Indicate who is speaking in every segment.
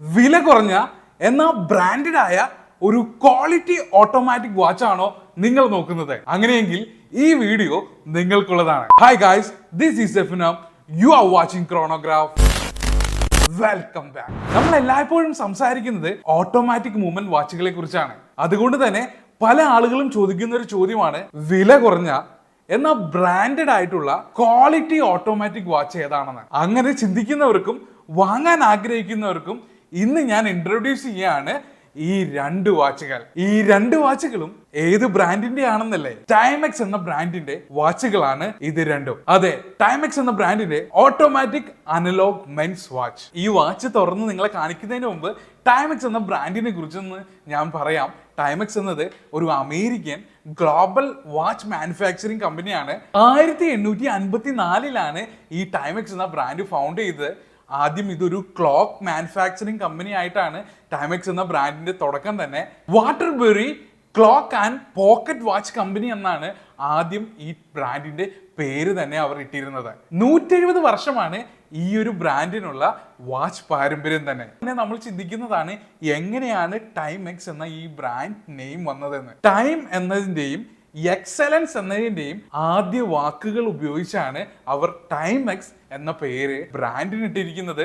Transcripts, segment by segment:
Speaker 1: വില കുറഞ്ഞ എന്നാൽ ബ്രാൻഡഡ് ആയ ഒരു ക്വാളിറ്റി ഓട്ടോമാറ്റിക് വാച്ച് ആണോ നിങ്ങൾ നോക്കുന്നത്? അങ്ങനെയെങ്കിൽ ഈ വീഡിയോ നിങ്ങൾക്കുള്ളതാണ്. Hi guys, this is Afnam. You are watching chronograph. Welcome back. നമ്മൾ എല്ലായ്പ്പോഴും സംസാരിക്കുന്നത് ഓട്ടോമാറ്റിക് മൂവ്മെന്റ് വാച്ചുകളെ കുറിച്ചാണ്. അതുകൊണ്ട് തന്നെ പല ആളുകളും ചോദിക്കുന്ന ഒരു ചോദ്യമാണ്, വില കുറഞ്ഞ എന്നാൽ ബ്രാൻഡഡ് ആയിട്ടുള്ള ക്വാളിറ്റി ഓട്ടോമാറ്റിക് വാച്ച് ഏതാണെന്ന്. അങ്ങനെ ചിന്തിക്കുന്നവർക്കും വാങ്ങാൻ ആഗ്രഹിക്കുന്നവർക്കും ഇന്ന് ഞാൻ ഇൻട്രൊഡ്യൂസ് ചെയ്യാണ് ഈ രണ്ട് വാച്ചുകൾ. ഈ രണ്ട് വാച്ചുകളും ഏത് ബ്രാൻഡിന്റെ ആണെന്നല്ലേ? ടൈമെക്സ് എന്ന ബ്രാൻഡിന്റെ വാച്ചുകളാണ് ഇത് രണ്ടും. അതെ, ടൈമെക്സ് എന്ന ബ്രാൻഡിന്റെ ഓട്ടോമാറ്റിക് അനലോഗ് മെൻസ് വാച്ച്. ഈ വാച്ച് തുറന്ന് നിങ്ങളെ കാണിക്കുന്നതിന് മുമ്പ് ടൈമെക്സ് എന്ന ബ്രാൻഡിനെ കുറിച്ചൊന്ന് ഞാൻ പറയാം. ടൈമെക്സ് എന്നത് ഒരു അമേരിക്കൻ ഗ്ലോബൽ വാച്ച് മാനുഫാക്ചറിങ് കമ്പനിയാണ്. 1854 ഈ ടൈമെക്സ് എന്ന ബ്രാൻഡ് ഫൗണ്ട് ചെയ്തത്. ആദ്യം ഇതൊരു ക്ലോക്ക് മാനുഫാക്ചറിങ് കമ്പനി ആയിട്ടാണ് ടൈമെക്സ് എന്ന ബ്രാൻഡിന്റെ തുടക്കം തന്നെ. Waterbury clock and pocket watch company എന്നാണ് ആദ്യം ഈ ബ്രാൻഡിന്റെ പേര് തന്നെ അവർ ഇട്ടിരുന്നത്. 170 വർഷമാണ് ഈ ഒരു ബ്രാൻഡിനുള്ള വാച്ച് പാരമ്പര്യം തന്നെ. പിന്നെ നമ്മൾ ചിന്തിക്കുന്നതാണ്, എങ്ങനെയാണ് ടൈമെക്സ് എന്ന ഈ ബ്രാൻഡ് നെയിം വന്നതെന്ന്. ടൈം എന്നതിന്റെയും എക്സലൻസ് എന്നതിന്റെയും ആദ്യ വാക്കുകൾ ഉപയോഗിച്ചാണ് അവർ ടൈമെക്സ് എന്ന പേര് ബ്രാൻഡിന് ഇട്ടിരിക്കുന്നത്.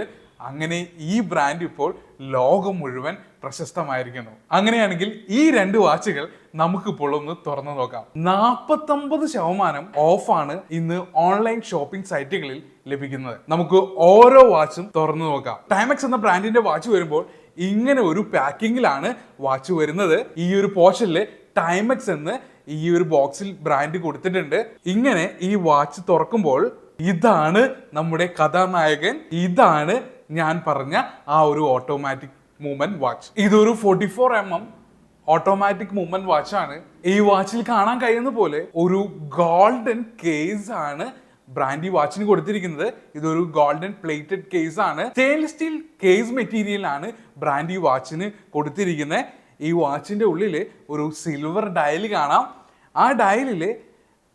Speaker 1: അങ്ങനെ ഈ ബ്രാൻഡ് ഇപ്പോൾ ലോകം മുഴുവൻ പ്രശസ്തമായിരിക്കുന്നു. അങ്ങനെയാണെങ്കിൽ ഈ രണ്ട് വാച്ചുകൾ നമുക്കിപ്പോൾ ഒന്ന് തുറന്നു നോക്കാം. 49% ഓഫാണ് ഇന്ന് ഓൺലൈൻ ഷോപ്പിംഗ് സൈറ്റുകളിൽ ലഭിക്കുന്നത്. നമുക്ക് ഓരോ വാച്ചും തുറന്നു നോക്കാം. ടൈമെക്സ് എന്ന ബ്രാൻഡിന്റെ വാച്ച് വരുമ്പോൾ ഇങ്ങനെ ഒരു പാക്കിങ്ങിലാണ് വാച്ച് വരുന്നത്. ഈ ഒരു പോർഷനില് ടൈമെക്സ് എന്ന് ഈ ഒരു ബോക്സിൽ ബ്രാൻഡ് കൊടുത്തിട്ടുണ്ട്. ഇങ്ങനെ ഈ വാച്ച് തുറക്കുമ്പോൾ ഇതാണ് നമ്മുടെ കഥാനായകൻ, ഇതാണ് ഞാൻ പറഞ്ഞ ആ ഒരു ഓട്ടോമാറ്റിക് മൂവ്മെന്റ് വാച്ച്. ഇതൊരു 44mm ഓട്ടോമാറ്റിക് മൂവ്മെന്റ് വാച്ചാണ്. ഈ വാച്ചിൽ കാണാൻ കഴിയുന്ന പോലെ ഒരു ഗോൾഡൻ കേസ് ആണ് ബ്രാൻഡ് ഈ വാച്ചിന് കൊടുത്തിരിക്കുന്നത്. ഇതൊരു ഗോൾഡൻ പ്ലേറ്റഡ് കേസ് ആണ്. സ്റ്റെയിൻലെസ് സ്റ്റീൽ കേസ് മെറ്റീരിയൽ ആണ് ബ്രാൻഡ് ഈ വാച്ചിന് കൊടുത്തിരിക്കുന്നത്. ഈ വാച്ചിന്റെ ഉള്ളിൽ ഒരു സിൽവർ ഡയൽ കാണാം. ആ ഡയലില്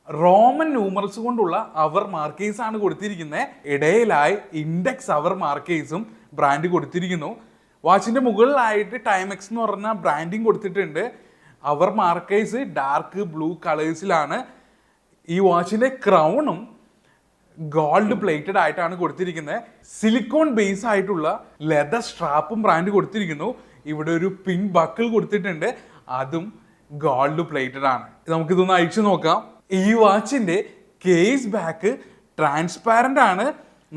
Speaker 1: റോമൻ ന്യൂമറൽസ് കൊണ്ടുള്ള അവർ മാർക്കേഴ്സ് ആണ് കൊടുത്തിരിക്കുന്നത്. ഇടയിലായി ഇൻഡെക്സ് അവർ മാർക്കേഴ്സും ബ്രാൻഡ് കൊടുത്തിരിക്കുന്നു. വാച്ചിന്റെ മുകളിലായിട്ട് ടൈമെക്സ് എന്ന് പറഞ്ഞ ബ്രാൻഡിങ് കൊടുത്തിട്ടുണ്ട്. അവർ മാർക്കേഴ്സ് ഡാർക്ക് ബ്ലൂ കളേഴ്സിലാണ്. ഈ വാച്ചിന്റെ ക്രൗണും ഗോൾഡ് പ്ലേറ്റഡ് ആയിട്ടാണ് കൊടുത്തിരിക്കുന്നത്. സിലിക്കോൺ ബേസ് ആയിട്ടുള്ള ലെതർ സ്ട്രാപ്പും ബ്രാൻഡ് കൊടുത്തിരിക്കുന്നു. ഇവിടെ ഒരു പിൻ ബക്കിൾ കൊടുത്തിട്ടുണ്ട്, അതും ഗോൾഡ് പ്ലേറ്റഡ് ആണ്. നമുക്കിതൊന്ന് അഴിച്ചു നോക്കാം. ഈ വാച്ചിന്റെ കേസ് ബാക്ക് ട്രാൻസ്പാരന്റ് ആണ്.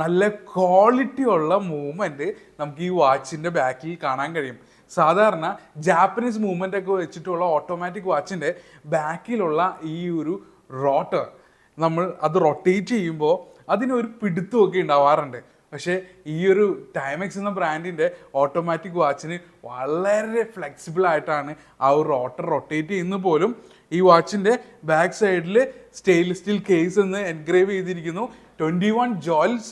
Speaker 1: നല്ല ക്വാളിറ്റി ഉള്ള മൂവ്മെന്റ് നമുക്ക് ഈ വാച്ചിന്റെ ബാക്കിൽ കാണാൻ കഴിയും. സാധാരണ ജാപ്പനീസ് മൂവ്മെന്റ് ഒക്കെ വെച്ചിട്ടുള്ള ഓട്ടോമാറ്റിക് വാച്ചിന്റെ ബാക്കിലുള്ള ഈ ഒരു റോട്ടർ നമ്മൾ അത് റൊട്ടേറ്റ് ചെയ്യുമ്പോൾ അതിനൊരു പിടുത്തമൊക്കെ ഉണ്ടാവാറുണ്ട്. പക്ഷേ ഈ ഒരു ടൈമെക്സ് എന്ന ബ്രാൻഡിന്റെ ഓട്ടോമാറ്റിക് വാച്ചിന് വളരെ ഫ്ലെക്സിബിൾ ആയിട്ടാണ് ആ ഒരു റോട്ടർ റൊട്ടേറ്റ് ചെയ്യുന്നത് പോലും. ഈ വാച്ചിന്റെ ബാക്ക് സൈഡിൽ സ്റ്റെയിൻലെസ് സ്റ്റീൽ കേസ് എന്ന് എൻഗ്രേവ് ചെയ്തിരിക്കുന്നു. 21 ജോൾസ്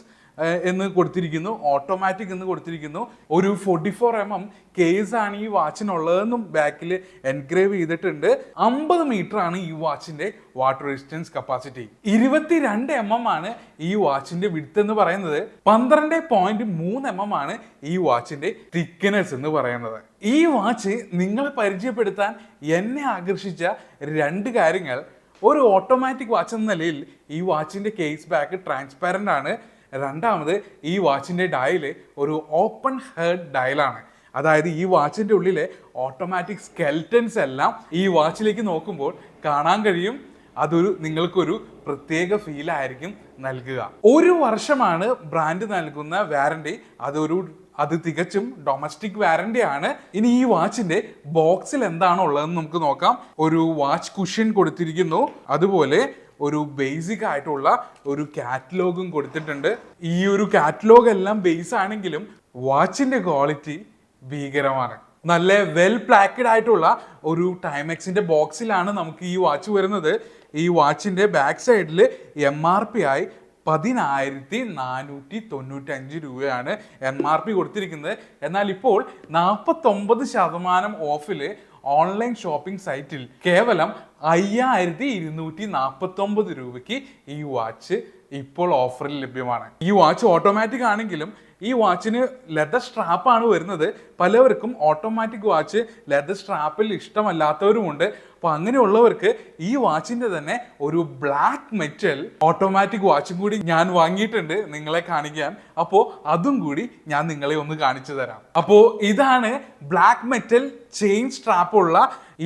Speaker 1: എന്ന് കൊടുത്തിരിക്കുന്നു, ഓട്ടോമാറ്റിക് എന്ന് കൊടുത്തിരിക്കുന്നു. ഒരു 44mm കേസ് ആണ് ഈ വാച്ചിനുള്ളതെന്നും ബാക്കിൽ എൻഗ്രേവ് ചെയ്തിട്ടുണ്ട്. 50 മീറ്റർ ആണ് ഈ വാച്ചിന്റെ വാട്ടർ റെസിസ്റ്റൻസ് കപ്പാസിറ്റി. 22mm ആണ് ഈ വാച്ചിന്റെ വിഡ്ത്ത് എന്ന് പറയുന്നത്. 12.3mm ആണ് ഈ വാച്ചിന്റെ തിക്നെസ് എന്ന് പറയുന്നത്. ഈ വാച്ച് നിങ്ങളെ പരിചയപ്പെടുത്താൻ എന്നെ ആകർഷിച്ച രണ്ട് കാര്യങ്ങൾ: ഒരു ഓട്ടോമാറ്റിക് വാച്ച് എന്ന നിലയിൽ ഈ വാച്ചിന്റെ കേസ് ബാക്ക് ട്രാൻസ്പാരന്റ് ആണ്. രണ്ടാമത്, ഈ വാച്ചിന്റെ ഡയല് ഒരു ഓപ്പൺ ഹെഡ് ഡയലാണ്. അതായത് ഈ വാച്ചിന്റെ ഉള്ളിലെ ഓട്ടോമാറ്റിക് സ്കെൽറ്റൻസ് എല്ലാം ഈ വാച്ചിലേക്ക് നോക്കുമ്പോൾ കാണാൻ കഴിയും. അതൊരു നിങ്ങൾക്കൊരു പ്രത്യേക ഫീൽ ആയിരിക്കും നൽകുക. 1 വർഷമാണ് ബ്രാൻഡ് നൽകുന്ന വാറണ്ടി. അത് തികച്ചും ഡൊമസ്റ്റിക് വാറണ്ടി ആണ്. ഇനി ഈ വാച്ചിന്റെ ബോക്സിൽ എന്താണ് ഉള്ളതെന്ന് നമുക്ക് നോക്കാം. ഒരു വാച്ച് കുഷൻ കൊടുത്തിരിക്കുന്നു. അതുപോലെ ഒരു ബേസിക് ആയിട്ടുള്ള ഒരു കാറ്റലോഗും കൊടുത്തിട്ടുണ്ട്. ഈ ഒരു കാറ്റലോഗ് എല്ലാം ബേസ് ആണെങ്കിലും വാച്ചിന്റെ ക്വാളിറ്റി ഭീകരമാണ്. നല്ല വെൽ പാക്ക്ഡ് ആയിട്ടുള്ള ഒരു ടൈമെക്സിന്റെ ബോക്സിലാണ് നമുക്ക് ഈ വാച്ച് വരുന്നത്. ഈ വാച്ചിന്റെ ബാക്ക് സൈഡിൽ MRP ആയി 10,495 രൂപയാണ് MRP കൊടുത്തിരിക്കുന്നത്. എന്നാൽ ഇപ്പോൾ 49% ഓഫില് ഓൺലൈൻ ഷോപ്പിംഗ് സൈറ്റിൽ കേവലം 5,249 രൂപയ്ക്ക് ഈ വാച്ച് ഇപ്പോൾ ഓഫറിൽ ലഭ്യമാണ്. ഈ വാച്ച് ഓട്ടോമാറ്റിക് ആണെങ്കിലും ഈ വാച്ചിന് ലെതർ സ്ട്രാപ്പാണ് വരുന്നത്. പലവർക്കും ഓട്ടോമാറ്റിക് വാച്ച് ലെതർ സ്ട്രാപ്പിൽ ഇഷ്ടമല്ലാത്തവരുമുണ്ട്. അപ്പോൾ അങ്ങനെയുള്ളവർക്ക് ഈ വാച്ചിന്റെ തന്നെ ഒരു ബ്ലാക്ക് മെറ്റൽ ഓട്ടോമാറ്റിക് വാച്ചും കൂടി ഞാൻ വാങ്ങിയിട്ടുണ്ട് നിങ്ങളെ കാണിക്കാൻ. അപ്പോൾ അതും കൂടി ഞാൻ നിങ്ങളെ ഒന്ന് കാണിച്ചു തരാം. അപ്പോൾ ഇതാണ് ബ്ലാക്ക് മെറ്റൽ ചെയിൻ സ്ട്രാപ്പുള്ള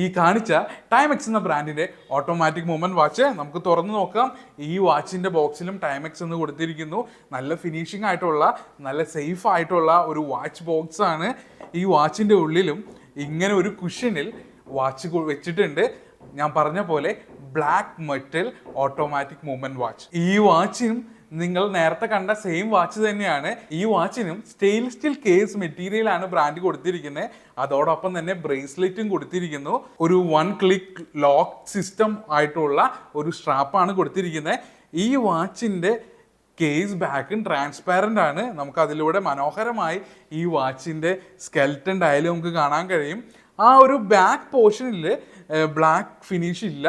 Speaker 1: ഈ കാണിച്ച ടൈമെക്സ് എന്ന ബ്രാൻഡിന്റെ ഓട്ടോമാറ്റിക് മൂവ്മെന്റ് വാച്ച്. നമുക്ക് തുറന്നു നോക്കാം. ഈ വാച്ചിന്റെ ബോക്സിലും ടൈമെക്സ് എന്ന് കൊടുത്തിരിക്കുന്നു. നല്ല ഫിനിഷിംഗ് ആയിട്ടുള്ള നല്ല സേഫ് ആയിട്ടുള്ള ഒരു വാച്ച് ബോക്സ് ആണ്. ഈ വാച്ചിന്റെ ഉള്ളിലും ഇങ്ങനെ ഒരു കുഷനിൽ വാച്ച് വെച്ചിട്ടുണ്ട്. ഞാൻ പറഞ്ഞ പോലെ black metal automatic movement watch. ഈ വാച്ചിനും നിങ്ങൾ നേരത്തെ കണ്ട സെയിം വാച്ച് തന്നെയാണ്. ഈ വാച്ചിനും സ്റ്റെയിൻലെസ് സ്റ്റീൽ കേസ് മെറ്റീരിയൽ ആണ് ബ്രാൻഡ് കൊടുത്തിരിക്കുന്നത്. അതോടൊപ്പം തന്നെ ബ്രേസ്ലെറ്റും കൊടുത്തിരിക്കുന്നു. ഒരു 1 ക്ലിക്ക് ലോക്ക് സിസ്റ്റം ആയിട്ടുള്ള ഒരു സ്ട്രാപ്പാണ് കൊടുത്തിരിക്കുന്നത്. ഈ വാച്ചിന്റെ കേസ് ബാക്കും ട്രാൻസ്പാരന്റ് ആണ്. നമുക്ക് അതിലൂടെ മനോഹരമായി ഈ വാച്ചിന്റെ സ്കെൽറ്റൻ ഡയൽ നമുക്ക് കാണാൻ കഴിയും. ആ ഒരു ബാക്ക് പോർഷനിൽ ബ്ലാക്ക് ഫിനിഷ് ഇല്ല.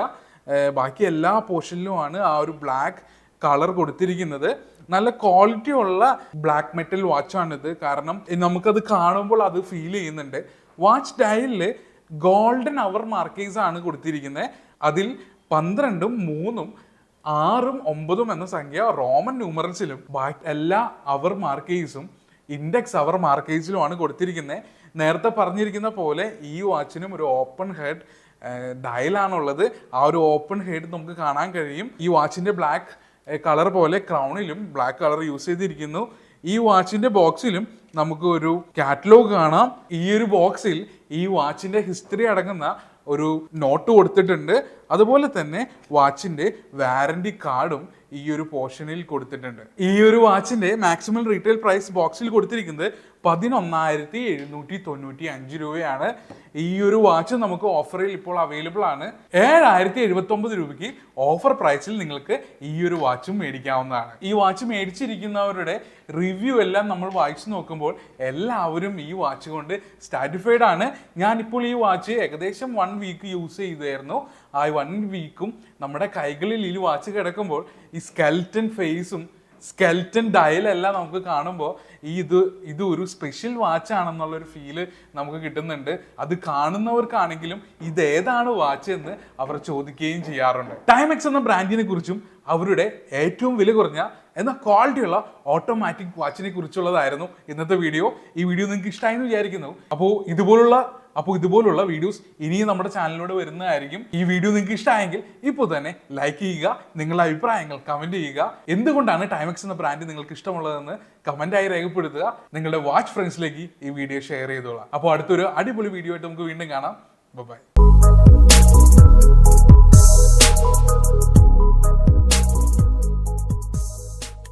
Speaker 1: ബാക്കി എല്ലാ പോർഷനിലുമാണ് ആ ഒരു ബ്ലാക്ക് കളർ കൊടുത്തിരിക്കുന്നത്. നല്ല ക്വാളിറ്റി ഉള്ള ബ്ലാക്ക് മെറ്റൽ വാച്ചാണിത്. കാരണം നമുക്കത് കാണുമ്പോൾ അത് ഫീൽ ചെയ്യുന്നുണ്ട്. വാച്ച് ഡയലിൽ ഗോൾഡൻ അവർ മാർക്കേഴ്സ് ആണ് കൊടുത്തിരിക്കുന്നത്. അതിൽ 12ഉം 3ഉം 6ഉം 9ഉം എന്ന സംഖ്യ റോമൻ ന്യൂമറൽസിലും ബാക്കി എല്ലാ അവർ മാർക്കേഴ്സും ഇൻഡെക്സ് അവർ മാർക്കേഴ്സിലുമാണ് കൊടുത്തിരിക്കുന്നത്. നേരത്തെ പറഞ്ഞിരിക്കുന്ന പോലെ ഈ വാച്ചിനും ഒരു ഓപ്പൺ ഹെഡ് ഡയലാണുള്ളത്. ആ ഒരു ഓപ്പൺ ഹെഡ് നമുക്ക് കാണാൻ കഴിയും. ഈ വാച്ചിന്റെ ബ്ലാക്ക് കളർ പോലെ ക്രൗണിലും ബ്ലാക്ക് കളർ യൂസ് ചെയ്തിരിക്കുന്നു. ഈ വാച്ചിന്റെ ബോക്സിലും നമുക്ക് ഒരു കാറ്റലോഗ് കാണാം. ഈ ഒരു ബോക്സിൽ ഈ വാച്ചിന്റെ ഹിസ്റ്ററി അടങ്ങുന്ന ഒരു നോട്ട് കൊടുത്തിട്ടുണ്ട്. അതുപോലെ തന്നെ വാച്ചിന്റെ വാറന്റി കാർഡും ഈ ഒരു പോർഷനിൽ കൊടുത്തിട്ടുണ്ട്. ഈ ഒരു വാച്ചിന്റെ മാക്സിമം റീറ്റെയിൽ പ്രൈസ് ബോക്സിൽ കൊടുത്തിരിക്കുന്നത് 11,795 രൂപയാണ്. ഈ ഒരു വാച്ച് നമുക്ക് ഓഫറിൽ ഇപ്പോൾ അവൈലബിൾ ആണ്. 7,079 രൂപയ്ക്ക് ഓഫർ പ്രൈസിൽ നിങ്ങൾക്ക് ഈ ഒരു വാച്ചും മേടിക്കാവുന്നതാണ്. ഈ വാച്ച് മേടിച്ചിരിക്കുന്നവരുടെ റിവ്യൂ എല്ലാം നമ്മൾ വായിച്ചു നോക്കുമ്പോൾ എല്ലാവരും ഈ വാച്ച് കൊണ്ട് സാറ്റിസ്ഫൈഡ് ആണ്. ഞാനിപ്പോൾ ഈ വാച്ച് ഏകദേശം 1 വീക്ക് യൂസ് ചെയ്തായിരുന്നു. ആ 1 വീക്കും നമ്മുടെ കൈകളിൽ ഈ വാച്ച് കിടക്കുമ്പോൾ ഈ സ്കെൽറ്റൻ ഫേസും സ്കെൽറ്റൻ ഡയലെല്ലാം നമുക്ക് കാണുമ്പോൾ ഇത് ഒരു സ്പെഷ്യൽ വാച്ച് ആണെന്നുള്ളൊരു ഫീല് നമുക്ക് കിട്ടുന്നുണ്ട്. അത് കാണുന്നവർക്കാണെങ്കിലും ഇതേതാണ് വാച്ച് എന്ന് അവർ ചോദിക്കുകയും ചെയ്യാറുണ്ട്. ടൈമെക്സ് എന്ന ബ്രാൻഡിനെ കുറിച്ചും അവരുടെ ഏറ്റവും വില കുറഞ്ഞ എന്നാൽ ക്വാളിറ്റിയുള്ള ഓട്ടോമാറ്റിക് വാച്ചിനെ കുറിച്ചുള്ളതായിരുന്നു ഇന്നത്തെ വീഡിയോ. ഈ വീഡിയോ നിങ്ങൾക്ക് ഇഷ്ടമായി എന്ന് വിചാരിക്കുന്നു. അപ്പോൾ ഇതുപോലുള്ള വീഡിയോസ് ഇനിയും നമ്മുടെ ചാനലിലൂടെ വരുന്നതായിരിക്കും. ഈ വീഡിയോ നിങ്ങൾക്ക് ഇഷ്ടമായെങ്കിൽ ഇപ്പോൾ തന്നെ ലൈക്ക് ചെയ്യുക. നിങ്ങളുടെ അഭിപ്രായങ്ങൾ കമന്റ് ചെയ്യുക. എന്തുകൊണ്ടാണ് ടൈമെക്സ് എന്ന ബ്രാൻഡ് നിങ്ങൾക്ക് ഇഷ്ടമുള്ളതെന്ന് കമന്റായി രേഖപ്പെടുത്തുക. നിങ്ങളുടെ വാച്ച് ഫ്രണ്ട്സിലേക്ക് ഈ വീഡിയോ ഷെയർ ചെയ്തോളാം. അപ്പോൾ അടുത്തൊരു അടിപൊളി വീഡിയോ ആയിട്ട് നമുക്ക് വീണ്ടും കാണാം. ബൈ.